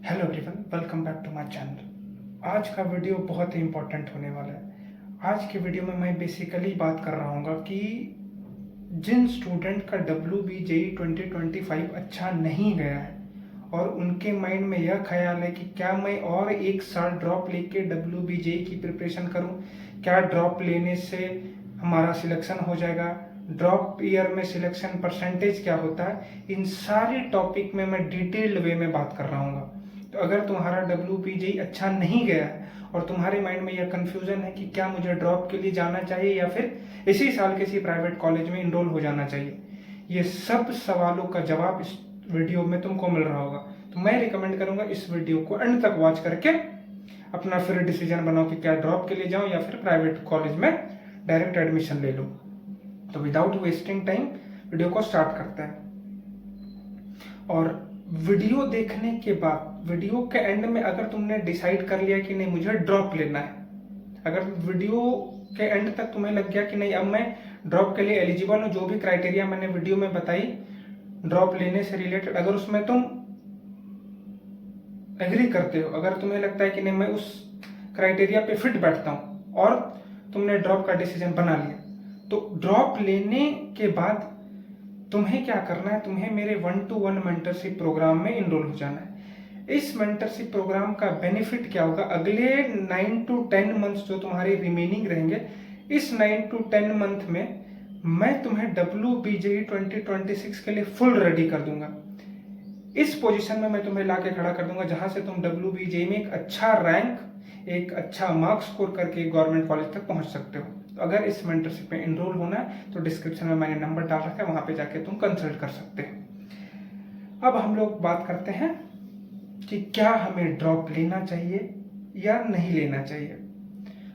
Hello everyone, welcome back to my channel. आज का video बहुत ही इंपॉर्टेंट होने वाला है। आज के वीडियो में मैं बेसिकली बात कर रहा हूँ कि जिन स्टूडेंट का WBJE 2025 अच्छा नहीं गया है और उनके माइंड में यह ख्याल है कि क्या मैं और एक साल ड्रॉप लेके WBJE की प्रिपरेशन करूँ, क्या ड्रॉप लेने से हमारा सिलेक्शन हो जाएगा, ड्रॉप ईयर में सिलेक्शन परसेंटेज क्या होता है, इन सारी टॉपिक में मैं डिटेल्ड वे में बात कर रहा हूँ। तो अगर तुम्हारा WBJE अच्छा नहीं गया है और तुम्हारे माइंड में यह कंफ्यूजन है कि क्या मुझे ड्रॉप के लिए जाना चाहिए या फिर इसी साल किसी प्राइवेट कॉलेज में इनरोल हो जाना चाहिए, ये सब सवालों का जवाब इस वीडियो में तुमको मिल रहा होगा। तो मैं रिकमेंड करूंगा इस वीडियो को एंड तक वॉच करके अपना फिर डिसीजन बनाओ कि क्या ड्रॉप के लिए जाओ या फिर प्राइवेट कॉलेज में डायरेक्ट एडमिशन ले लो। तो विदाउट वेस्टिंग टाइम वीडियो को स्टार्ट करते हैं। और वीडियो देखने के बाद वीडियो के एंड में अगर तुमने डिसाइड कर लिया कि नहीं मुझे ड्रॉप लेना है, अगर वीडियो के एंड तक तुम्हें लग गया कि नहीं अब मैं ड्रॉप के लिए एलिजिबल हूं, जो भी क्राइटेरिया मैंने वीडियो में बताई ड्रॉप लेने से रिलेटेड, अगर उसमें तुम एग्री करते हो, अगर तुम्हें लगता है कि नहीं मैं उस क्राइटेरिया पे फिट बैठता हूं और तुमने ड्रॉप का डिसीजन बना लिया, तो ड्रॉप लेने के बाद तुम्हें क्या करना है, तुम्हें मेरे 1-to-1 मेंटरशिप प्रोग्राम में इनरोल हो जाना है। इस मेंटरशिप प्रोग्राम का बेनिफिट क्या होगा, अगले 9 to 10 मंथ्स जो तुम्हारे रिमेनिंग रहेंगे, इस 9 to 10 मंथ में मैं तुम्हें WBJE 2026 के लिए फुल रेडी कर दूंगा। इस पोजीशन में मैं तुम्हें लाके खड़ा कर दूंगा जहां से तुम WBJE में एक अच्छा रैंक, एक अच्छा मार्क्स स्कोर करके गवर्नमेंट कॉलेज तक पहुंच सकते हो। तो अगर इस मेंटरशिप में इनरोल होना है तो डिस्क्रिप्शन में मैंने नंबर डाल रखा है, वहां पे जाके तुम कंसल्ट कर सकते हो। अब हम लोग बात करते हैं कि क्या हमें ड्रॉप लेना चाहिए या नहीं लेना चाहिए।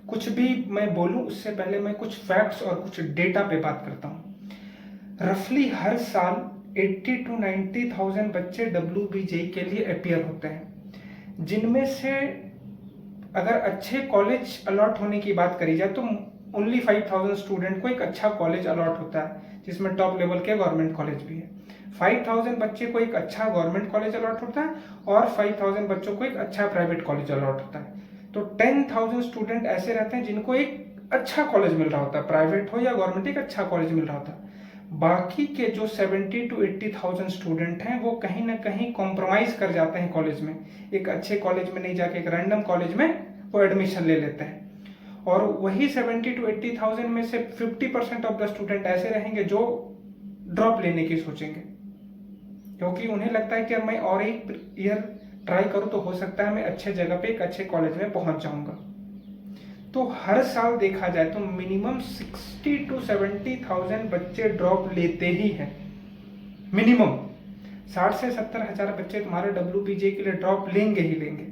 कुछ भी मैं बोलूं उससे पहले मैं कुछ फैक्ट्स और कुछ डेटा पे बात करता हूं। रफली हर साल 80 to 90,000 बच्चे WBJE के लिए अपियर होते हैं, जिनमें से अगर अच्छे कॉलेज अलॉट होने की बात करी जाए तो ओनली 5,000 स्टूडेंट को एक अच्छा कॉलेज अलॉट होता है, जिसमें टॉप लेवल के गवर्नमेंट कॉलेज भी है। 5,000 बच्चे को एक अच्छा गवर्नमेंट कॉलेज अलॉट होता है और 5,000 बच्चों को एक अच्छा प्राइवेट कॉलेज अलॉट होता है। तो 10,000 स्टूडेंट ऐसे रहते हैं जिनको एक अच्छा कॉलेज मिल रहा होता है, प्राइवेट हो या गवर्नमेंट, एक अच्छा कॉलेज मिल रहा होता है। बाकी के जो 70 to 80,000 स्टूडेंट हैं वो कहीं ना कहीं कॉम्प्रोमाइज कर जाते हैं कॉलेज में, एक अच्छे कॉलेज में नहीं जाके एक रैंडम कॉलेज में वो एडमिशन ले लेते हैं। और वही 70 to 80,000 में से 50% ऑफ द स्टूडेंट ऐसे रहेंगे जो ड्रॉप लेने की सोचेंगे, क्योंकि उन्हें लगता है कि अब मैं और एक ईयर ट्राई करूं तो हो सकता है मैं अच्छे जगह पे एक अच्छे कॉलेज में पहुंच जाऊंगा। तो हर साल देखा जाए तो मिनिमम 60 to 70,000 बच्चे ड्रॉप लेते ही हैं। मिनिमम 60 से 70 हजार बच्चे तुम्हारे WBJE के लिए ड्रॉप लेंगे ही लेंगे।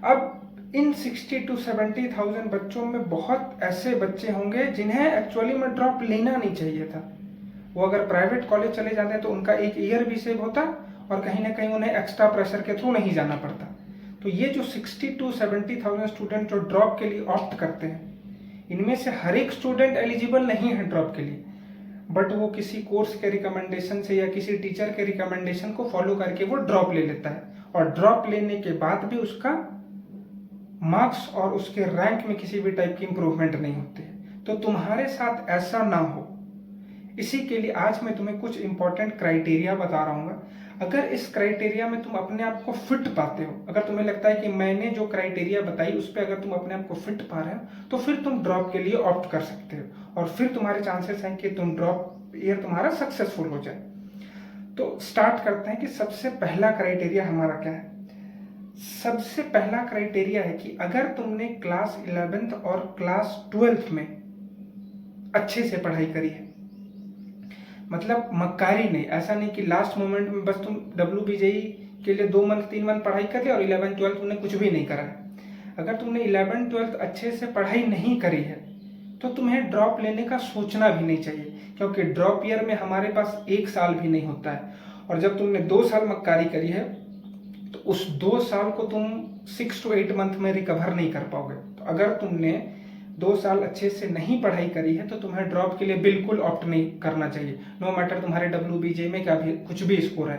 अब इन 60 to 70,000 बच्चों में बहुत ऐसे बच्चे होंगे जिन्हें एक्चुअली में ड्रॉप लेना नहीं चाहिए था। वो अगर प्राइवेट कॉलेज चले जाते तो उनका एक ईयर भी सेव होता और कहीं ना कहीं उन्हें एक्स्ट्रा प्रेशर के थ्रू नहीं जाना पड़ता। तो ये जो 60 to 70,000 स्टूडेंट जो ड्रॉप के लिए ऑप्ट करते हैं, इनमें से हर एक स्टूडेंट एलिजिबल नहीं है ड्रॉप के लिए, बट वो किसी कोर्स के रिकमेंडेशन से या किसी टीचर के रिकमेंडेशन को फॉलो करके वो ड्रॉप ले लेता है, और ड्रॉप लेने के बाद भी उसका मार्क्स और उसके रैंक में किसी भी टाइप की इंप्रूवमेंट नहीं होती है। तो तुम्हारे साथ ऐसा ना हो, इसी के लिए आज मैं तुम्हें कुछ इंपॉर्टेंट क्राइटेरिया बता रहा हूँ। अगर इस क्राइटेरिया में तुम अपने आप को फिट पाते हो, अगर तुम्हें लगता है कि मैंने जो क्राइटेरिया बताई उस पर अगर तुम अपने आप को फिट पा रहे हो, तो फिर तुम ड्रॉप के लिए ऑप्ट कर सकते हो और फिर तुम्हारे चांसेस हैं कि तुम ड्रॉप ईयर तुम्हारा सक्सेसफुल हो जाए। तो स्टार्ट करते हैं कि सबसे पहला क्राइटेरिया हमारा क्या है। सबसे पहला क्राइटेरिया है कि अगर तुमने क्लास 11th और क्लास 12th में अच्छे से पढ़ाई करी है, मतलब मक्कारी नहीं, ऐसा नहीं कि लास्ट मोमेंट में बस तुम WBJE के लिए 2 मंथ 3 मंथ पढ़ाई कर लिया और 11th 12th तुमने कुछ भी नहीं करा है। अगर तुमने 11th 12th अच्छे से पढ़ाई नहीं करी है तो तुम्हें ड्रॉप लेने का सोचना भी नहीं चाहिए, क्योंकि ड्रॉप ईयर में हमारे पास 1 साल भी नहीं होता है, और जब तुमने 2 साल मक्कारी करी है तो उस 2 साल को तुम 6 to 8 मंथ में रिकवर नहीं कर पाओगे। तो अगर तुमने 2 साल अच्छे से नहीं पढ़ाई करी है तो तुम्हें ड्रॉप के लिए बिल्कुल ऑप्ट नहीं करना चाहिए, नो मैटर तुम्हारे WBJE में क्या भी कुछ भी स्कोर है।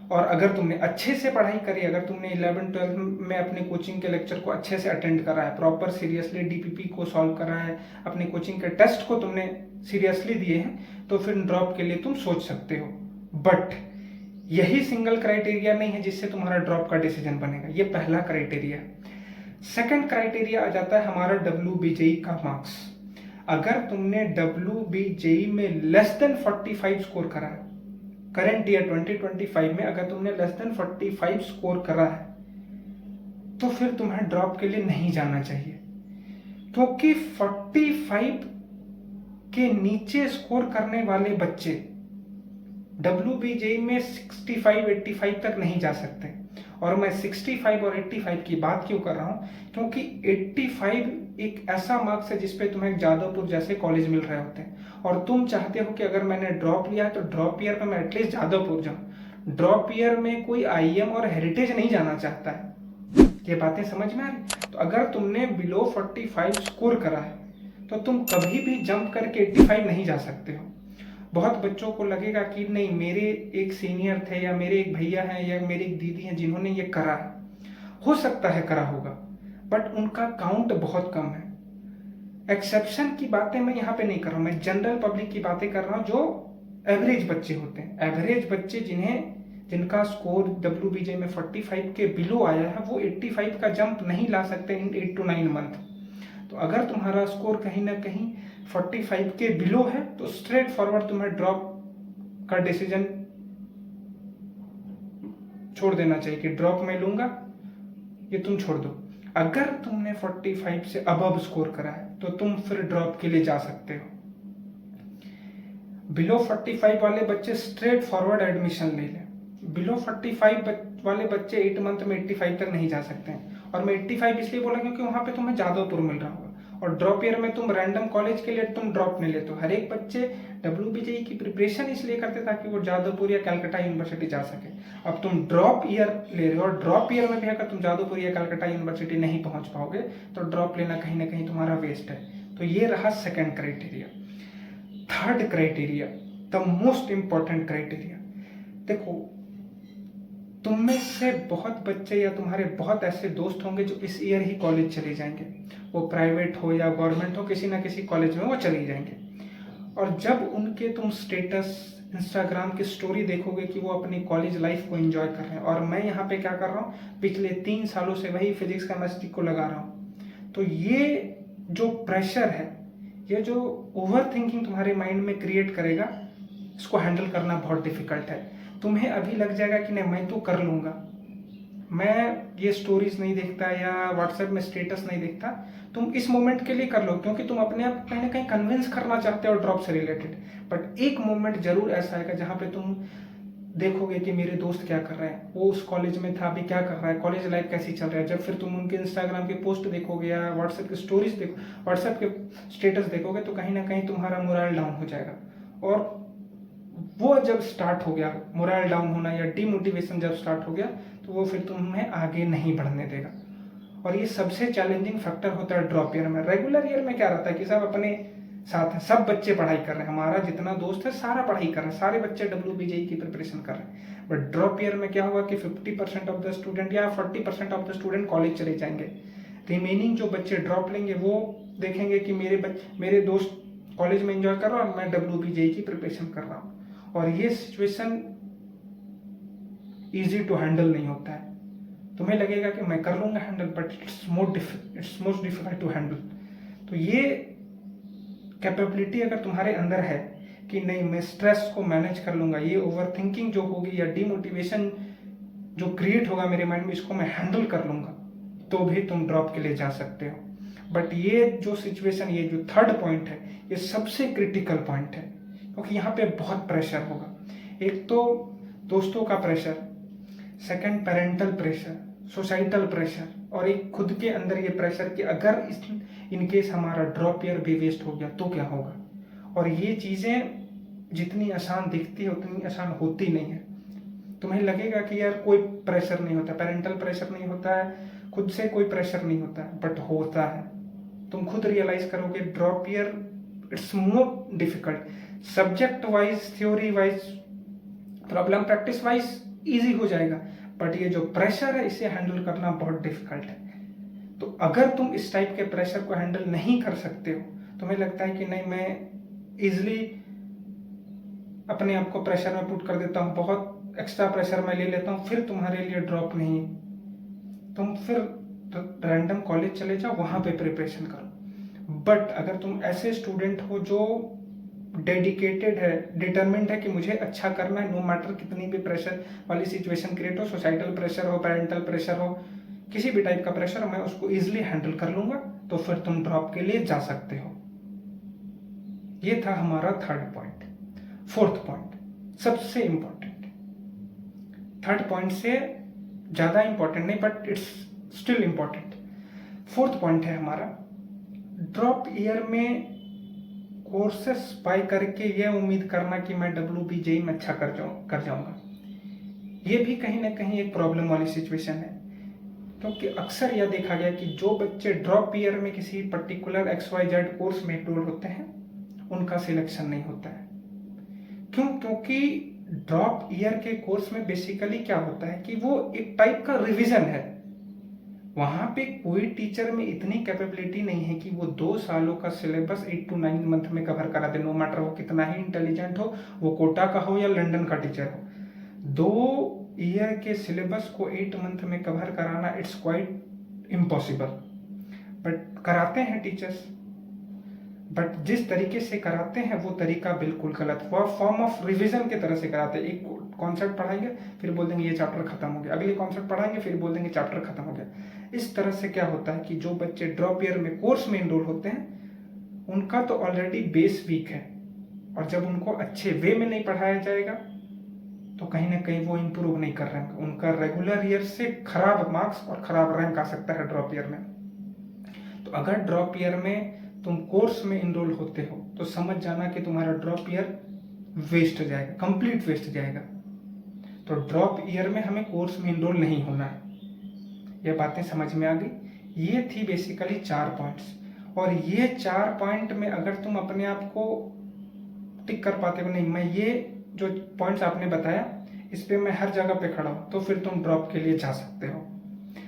और अगर तुमने अच्छे से पढ़ाई करी, अगर तुमने 11-12 में अपने कोचिंग के लेक्चर को अच्छे से अटेंड करा है, प्रॉपर सीरियसली डीपीपी को सॉल्व करा है, अपने कोचिंग के टेस्ट को तुमने सीरियसली दिए हैं, तो फिर ड्रॉप के लिए तुम सोच सकते हो। बट यही सिंगल क्राइटेरिया नहीं है जिससे तुम्हारा ड्रॉप का डिसीजन बनेगा। ये पहला क्राइटेरिया। सेकंड क्राइटेरिया आ जाता है हमारा WBJE का मार्क्स। अगर तुमने WBJE में लेस देन 45 स्कोर करा है, करंट ईयर 2025 में अगर तुमने लेस देन 45 स्कोर करा है, तो फिर तुम्हें ड्रॉप के लिए नहीं जाना चाहिए, क्योंकि 45 के नीचे स्कोर करने वाले बच्चे WBJE में 65-85 तक नहीं जा सकते। और मैं 65 और 85 की बात क्यों कर रहा हूं, क्योंकि 85 एक ऐसा मार्क्स है जिसपे तुम्हें जादवपुर जैसे कॉलेज मिल रहे होते हैं, और तुम चाहते हो कि अगर मैंने ड्रॉप लिया है तो ड्रॉप ईयर में मैं एटलीस्ट जादवपुर जाऊं। ड्रॉप ईयर में कोई IIM और हेरिटेज नहीं जाना चाहता है। ये बातें समझ में आ रही? तो अगर तुमने बिलो 45 स्कोर करा है तो तुम कभी भी जंप करके 85 नहीं जा सकते हो। बहुत बच्चों को लगेगा कि नहीं, मेरे एक सीनियर थे या मेरे एक भैया हैं या मेरी एक दीदी हैं जिन्होंने ये करा है, हो सकता है करा होगा, बट उनका काउंट बहुत कम है। एक्सेप्शन की बातें मैं यहाँ पे नहीं कर रहा हूँ, मैं जनरल पब्लिक की बातें कर रहा हूँ जो एवरेज बच्चे होते हैं। एवरेज बच्चे जिनका स्कोर WBJ में 45 के बिलो आया है, वो 85 का जंप नहीं ला सकते इन 8 to 9 मंथ। तो अगर तुम्हारा स्कोर कहीं ना कहीं 45 के बिलो है तो स्ट्रेट फॉरवर्ड तुम्हें ड्रॉप का डिसीजन छोड़ देना चाहिए कि ड्रॉप मैं लूंगा, ये तुम छोड़ दो। अगर तुमने 45 से अबव स्कोर करा है तो तुम फिर ड्रॉप के लिए जा सकते हो। बिलो 45 वाले बच्चे स्ट्रेट फॉरवर्ड एडमिशन ले लें। बिलो 45 वाले बच्चे 8 मंथ में 85 तक नहीं जा सकते हैं। और मैं 85 इसलिए बोला क्योंकि वहां पे तुम्हें जादवपुर मिल रहा होगा, और ड्रॉप ईयर में तुम रैंडम कॉलेज के लिए तुम ड्रॉप नहीं लेते हो। हर एक बच्चे WBJE की प्रिपरेशन इसलिए करते ताकि वो जादवपुर या कलकत्ता यूनिवर्सिटी जा सके। अब तुम ड्रॉप ईयर ले रहे हो, और ड्रॉप ईयर में भी अगर तुम जादवपुर या कलकत्ता यूनिवर्सिटी नहीं पहुंच पाओगे तो ड्रॉप लेना कहीं ना कहीं तुम्हारा वेस्ट है। तो ये रहा second criteria. Third criteria, the most important criteria. देखो, तुम में से बहुत बच्चे या तुम्हारे बहुत ऐसे दोस्त होंगे जो इस ईयर ही कॉलेज चले जाएंगे, वो प्राइवेट हो या गवर्नमेंट हो, किसी ना किसी कॉलेज में वो चले जाएंगे। और जब उनके तुम स्टेटस, इंस्टाग्राम की स्टोरी देखोगे कि वो अपनी कॉलेज लाइफ को एंजॉय कर रहे हैं, और मैं यहाँ पे क्या कर रहा हूँ, पिछले 3 सालों से वही फिजिक्स केमिस्ट्री को लगा रहा हूँ। तो ये जो प्रेशर है, ये जो ओवर थिंकिंग तुम्हारे माइंड में क्रिएट करेगा, इसको हैंडल करना बहुत डिफिकल्ट है। तुम्हें अभी लग जाएगा कि नहीं, मैं तो कर लूंगा, मैं ये स्टोरीज नहीं देखता या व्हाट्सएप में स्टेटस नहीं देखता। तुम इस मोमेंट के लिए कर लो क्योंकि तुम अपने आप कहीं ना कहीं कन्विंस करना चाहते हो ड्रॉप से रिलेटेड। बट एक मोमेंट जरूर ऐसा आएगा जहां पे तुम देखोगे कि मेरे दोस्त क्या कर रहे हैं, वो उस कॉलेज में था, अभी क्या कर रहा है, कॉलेज लाइफ कैसी चल रहा है। जब फिर तुम उनके इंस्टाग्राम के पोस्ट देखोगे या व्हाट्सएप की स्टोरीज देखो, व्हाट्सएप के स्टेटस देखोगे, तो कहीं ना कहीं तुम्हारा मोरल डाउन हो जाएगा। और वो जब स्टार्ट हो गया, मोरल डाउन होना या डीमोटिवेशन जब स्टार्ट हो गया, तो वो फिर तुम्हें आगे नहीं बढ़ने देगा। और ये सबसे चैलेंजिंग फैक्टर होता है ड्रॉप ईयर में। रेगुलर ईयर में क्या रहता है कि सब अपने साथ हैं, सब बच्चे पढ़ाई कर रहे हैं, हमारा जितना दोस्त है सारा पढ़ाई कर रहे हैं, सारे बच्चे WBJE की प्रिपरेशन कर रहे हैं। बट ड्रॉप ईयर में क्या होगा कि 50% ऑफ द स्टूडेंट या 40% ऑफ द स्टूडेंट कॉलेज चले जाएंगे। रिमेनिंग जो बच्चे ड्रॉप लेंगे वो देखेंगे कि मेरे दोस्त कॉलेज में एंजॉय कर रहा है और मैं WBJE की प्रिपरेशन कर रहा हूँ। और ये सिचुएशन इजी टू हैंडल नहीं होता है। तुम्हें लगेगा कि मैं कर लूंगा handle, but it's most difficult to handle. तो ये कैपेबिलिटी अगर तुम्हारे अंदर है कि नहीं, मैं स्ट्रेस को मैनेज कर लूंगा, ये ओवर थिंकिंग जो होगी या डीमोटिवेशन जो क्रिएट होगा मेरे माइंड में, इसको मैं हैंडल कर लूंगा, तो भी तुम ड्रॉप के लिए जा सकते हो। बट ये जो सिचुएशन, ये जो थर्ड पॉइंट है, ये सबसे क्रिटिकल पॉइंट है, क्योंकि यहाँ पे बहुत प्रेशर होगा। एक तो दोस्तों का pressure, second parental pressure, societal pressure, और एक खुद के अंदर ये प्रेशर कि अगर इनकेस हमारा ड्रॉप ईयर भी वेस्ट हो गया तो क्या होगा। और ये चीज़ें जितनी आसान दिखती है उतनी आसान होती नहीं है। तुम्हें लगेगा कि यार कोई प्रेशर नहीं होता, पेरेंटल प्रेशर नहीं होता है, खुद से कोई प्रेशर नहीं होता है, बट होता है। तुम खुद रियलाइज करोगे drop year it's more difficult. Subject wise, theory wise, problem practice wise easy हो जाएगा, बट ये जो प्रेशर है इसे हैंडल करना बहुत डिफिकल्ट है। तो अगर तुम इस टाइप के प्रेशर को हैंडल नहीं कर सकते हो, तुम्हें लगता है कि नहीं मैं इजिली अपने आप को प्रेशर में पुट कर देता हूँ, बहुत एक्स्ट्रा प्रेशर मैं ले लेता हूँ, फिर तुम्हारे लिए ड्रॉप नहीं है, तुम फिर रैंडम कॉलेज चले जाओ, वहां पे प्रिपरेशन करो। बट अगर तुम ऐसे स्टूडेंट हो जो डेडिकेटेड है, डिटरमिन्ड है कि मुझे अच्छा करना है, नो मैटर कितनी भी प्रेशर वाली सिचुएशन क्रिएट हो, सोसाइटल प्रेशर हो, पेरेंटल प्रेशर हो, किसी भी टाइप का प्रेशर हो, मैं उसको इजिली हैंडल कर लूंगा, तो फिर तुम ड्रॉप के लिए जा सकते हो। ये था हमारा थर्ड पॉइंट। फोर्थ पॉइंट सबसे इंपॉर्टेंट, थर्ड पॉइंट से ज्यादा इंपॉर्टेंट नहीं but it's still important. Fourth point है हमारा, ड्रॉप ईयर में कोर्सेस बाय करके ये उम्मीद करना कि मैं WBJEE में अच्छा कर जाऊंगा, ये भी कहीं ना कहीं एक प्रॉब्लम वाली सिचुएशन है। क्योंकि अक्सर यह देखा गया कि जो बच्चे ड्रॉप ईयर में किसी पर्टिकुलर XYZ कोर्स में एनरोल होते हैं उनका सिलेक्शन नहीं होता है। क्यों? क्योंकि ड्रॉप ईयर के कोर्स में बेसिकली क्या होता है कि वो एक टाइप का रिवीजन है। वहां पे कोई टीचर में इतनी कैपेबिलिटी नहीं है कि वो 2 सालों का सिलेबस 8 to 9 मंथ में कवर करा दे, नो मैटर वो कितना ही इंटेलिजेंट हो, वो कोटा का हो या लंदन का टीचर हो। 2 ईयर के सिलेबस को 8 मंथ में कवर कराना इट्स क्वाइट इम्पॉसिबल, बट कराते हैं टीचर्स। बट जिस तरीके से कराते हैं वो तरीका बिल्कुल गलत, वो फॉर्म ऑफ रिवीजन की तरह से कराते हैं। एक कॉन्सेप्ट पढ़ाएंगे फिर बोल देंगे ये चैप्टर खत्म हो गया, अगले कॉन्सेप्ट पढ़ाएंगे फिर बोल देंगे चैप्टर खत्म हो गया। इस तरह से क्या होता है कि जो बच्चे ड्रॉप ईयर में कोर्स में एनरोल होते हैं उनका तो ऑलरेडी बेस वीक है, और जब उनको अच्छे वे में नहीं पढ़ाया जाएगा तो कहीं ना कहीं वो इम्प्रूव नहीं कर रहे हैं, उनका रेगुलर ईयर से खराब मार्क्स और खराब रैंक आ सकता है ड्रॉप ईयर में। तो अगर ड्रॉप ईयर में तुम कोर्स में इनरोल होते हो तो समझ जाना कि तुम्हारा ड्रॉप ईयर वेस्ट जाएगा, कंप्लीट वेस्ट जाएगा। तो ड्रॉप ईयर में हमें कोर्स में इनरोल नहीं होना है। ये बातें समझ में आ गई। ये थी बेसिकली 4 पॉइंट्स, और ये 4 पॉइंट में अगर तुम अपने आप को टिक कर पाते हो, नहीं मैं ये जो पॉइंट्स आपने बताया इस पे मैं हर जगह पे खड़ा हूं, तो फिर तुम ड्रॉप के लिए जा सकते हो।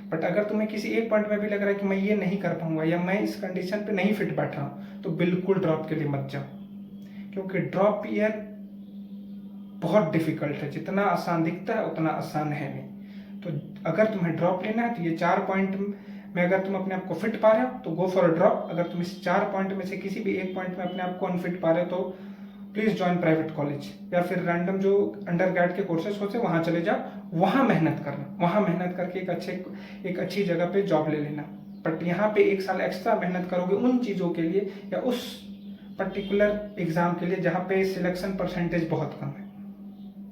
बट अगर तुम्हें किसी एक पॉइंट में भी लग रहा है कि मैं ये नहीं कर पाऊंगा या मैं इस कंडीशन पे नहीं फिट बैठ रहा हूं, तो बिल्कुल ड्रॉप के लिए मत जाओ, क्योंकि ड्रॉप ईयर बहुत डिफिकल्ट है। जितना आसान दिखता है उतना आसान है नहीं। तो अगर तुम्हें ड्रॉप लेना है तो ये 4 पॉइंट में अगर तुम अपने आप को फिट पा रहे हो तो गो फॉर अ ड्रॉप। अगर तुम इस 4 पॉइंट में से किसी भी एक पॉइंट में अपने आप को अनफिट पा रहे हो तो प्लीज ज्वाइन प्राइवेट कॉलेज या फिर रैंडम जो अंडर ग्रेड के कोर्सेज होते हैं वहां चले जाओ, वहां मेहनत करना, वहां मेहनत करके एक अच्छी जगह पे जॉब ले लेना। बट यहाँ पे 1 साल एक्स्ट्रा मेहनत करोगे उन चीजों के लिए या उस पर्टिकुलर एग्जाम के लिए जहाँ पे सिलेक्शन परसेंटेज बहुत कम है।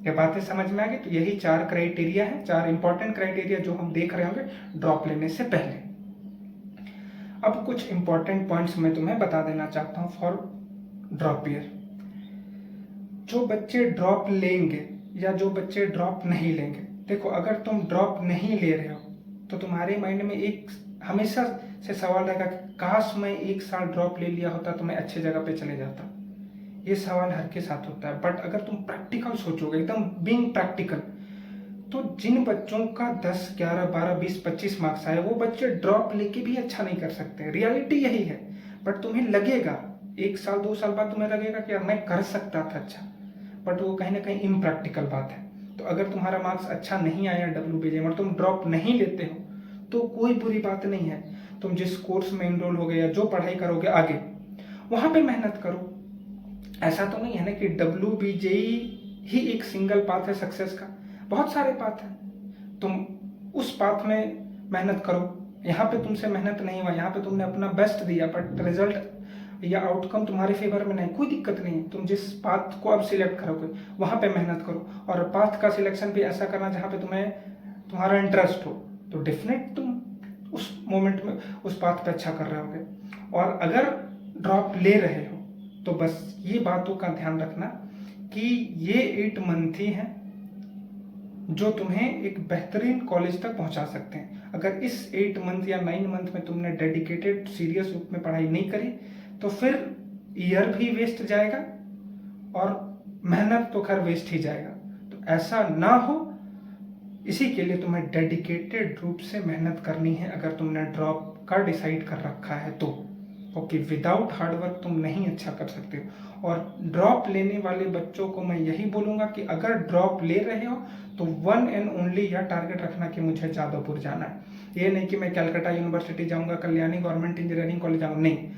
ये बातें समझ में आ गई? तो यही 4 क्राइटेरिया है, 4 इंपॉर्टेंट क्राइटेरिया जो हम देख रहे होंगे ड्रॉप लेने से पहले। अब कुछ इंपॉर्टेंट पॉइंट्स मैं तुम्हें बता देना चाहता हूं फॉर ड्रॉप ईयर। जो बच्चे ड्रॉप लेंगे या जो बच्चे ड्रॉप नहीं लेंगे, देखो अगर तुम ड्रॉप नहीं ले रहे हो तो तुम्हारे माइंड में एक हमेशा से सवाल रहेगा काश मैं 1 साल ड्रॉप ले लिया होता तो मैं अच्छे जगह पे चले जाता। ये सवाल हर के साथ होता है। बट अगर तुम प्रैक्टिकल सोचोगे, एकदम बीइंग प्रैक्टिकल, तो जिन बच्चों का 10, 11, 12, 20, 25 मार्क्स आए वो बच्चे ड्रॉप लेके भी अच्छा नहीं कर सकते। रियलिटी यही है। बट तुम्हें लगेगा 1 साल 2 साल बाद तुम्हें लगेगा कि यार मैं कर सकता था अच्छा, बट वो कहीं ना कहीं इम्प्रैक्टिकल बात है। तो अगर तुम्हारा मार्क्स अच्छा नहीं आया WBJ में, तुम ड्रॉप नहीं लेते हो तो कोई बुरी बात नहीं है। तुम जिस कोर्स में इनरोल हो गए या जो पढ़ाई करोगे आगे वहां पे मेहनत करो। ऐसा तो नहीं है ना कि WBJEE ही एक सिंगल पाथ है सक्सेस का, बहुत सारे पाथ हैं। तुम उस पाथ में मेहनत करो। यहाँ पे तुमसे मेहनत नहीं हुआ, यहाँ पे तुमने अपना बेस्ट दिया बट रिजल्ट या आउटकम तुम्हारे फेवर में नहीं, कोई दिक्कत नहीं। तुम जिस पाथ को अब सिलेक्ट करोगे वहां पे मेहनत करो, और पाथ का सिलेक्शन भी ऐसा करना जहाँ पे तुम्हें तुम्हारा इंटरेस्ट हो, तो डेफिनेट तुम उस मोमेंट में उस पाथ पे अच्छा कर रहे होगे। और अगर ड्रॉप ले रहे हो तो बस ये बातों का ध्यान रखना कि ये 8 मंथ ही हैं जो तुम्हें एक बेहतरीन कॉलेज तक पहुंचा सकते हैं। अगर इस 8 मंथ या 9 मंथ में तुमने डेडिकेटेड सीरियस रूप में पढ़ाई नहीं करी तो फिर ईयर भी वेस्ट जाएगा और मेहनत तो खैर वेस्ट ही जाएगा। तो ऐसा ना हो इसी के लिए तुम्हें डेडिकेटेड रूप से मेहनत करनी है अगर तुमने ड्रॉप का डिसाइड कर रखा है तो। ओके, विदाउट हार्डवर्क तुम नहीं अच्छा कर सकते हो। और ड्रॉप लेने वाले बच्चों को मैं यही बोलूँगा कि अगर ड्रॉप ले रहे हो तो वन एंड ओनली यह टारगेट रखना कि मुझे जादवपुर जाना है। ये नहीं कि मैं कलकत्ता यूनिवर्सिटी जाऊँगा, कल्याणी गवर्नमेंट इंजीनियरिंग कॉलेज जाऊँगा, नहीं।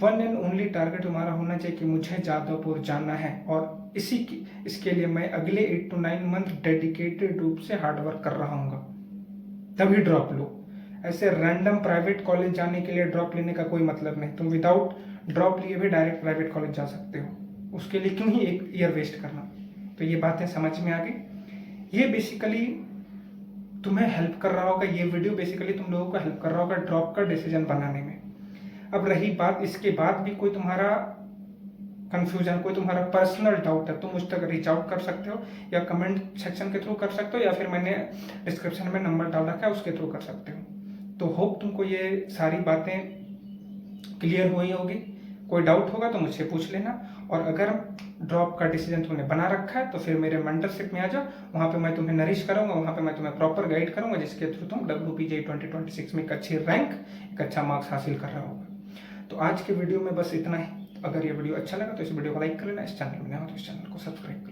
वन एंड ओनली टारगेट तुम्हारा होना चाहिए कि मुझे जादवपुर जाना है, और इसके लिए मैं अगले 8 to 9 मंथ डेडिकेटेड रूप से हार्डवर्क कर रहा हूँ, तभी ड्रॉप लो। ऐसे रैंडम प्राइवेट कॉलेज जाने के लिए ड्रॉप लेने का कोई मतलब नहीं। तुम विदाउट ड्रॉप लिए भी डायरेक्ट प्राइवेट कॉलेज जा सकते हो, उसके लिए क्यों ही 1 ईयर वेस्ट करना। तो ये बातें समझ में आ गई। ये बेसिकली तुम्हें हेल्प कर रहा होगा, ये वीडियो बेसिकली तुम लोगों को हेल्प कर रहा होगा ड्रॉप का डिसीजन बनाने में। अब रही बात, इसके बाद भी कोई तुम्हारा कंफ्यूजन, कोई तुम्हारा पर्सनल डाउट है, तुम मुझ तक रीच आउट कर सकते हो, या कमेंट सेक्शन के थ्रू कर सकते हो, या फिर मैंने डिस्क्रिप्शन में नंबर डाल रखा है उसके थ्रू कर सकते हो। तो होप तुमको ये सारी बातें क्लियर हुई होगी। कोई डाउट होगा तो मुझसे पूछ लेना, और अगर ड्रॉप का डिसीजन तुमने बना रखा है तो फिर मेरे मेंटरशिप में आ जाओ। वहाँ पे मैं तुम्हें नरिश करूँगा, वहाँ पे मैं तुम्हें प्रॉपर गाइड करूँगा, जिसके थ्रू तुम WPJ 2026 में एक अच्छी रैंक, एक अच्छा मार्क्स हासिल कर रहा होगा। तो आज के वीडियो में बस इतना ही। अगर ये वीडियो अच्छा लगा तो इस वीडियो को लाइक कर लेना, इस चैनल में नया हो तो इस चैनल को सब्सक्राइब कर लेना।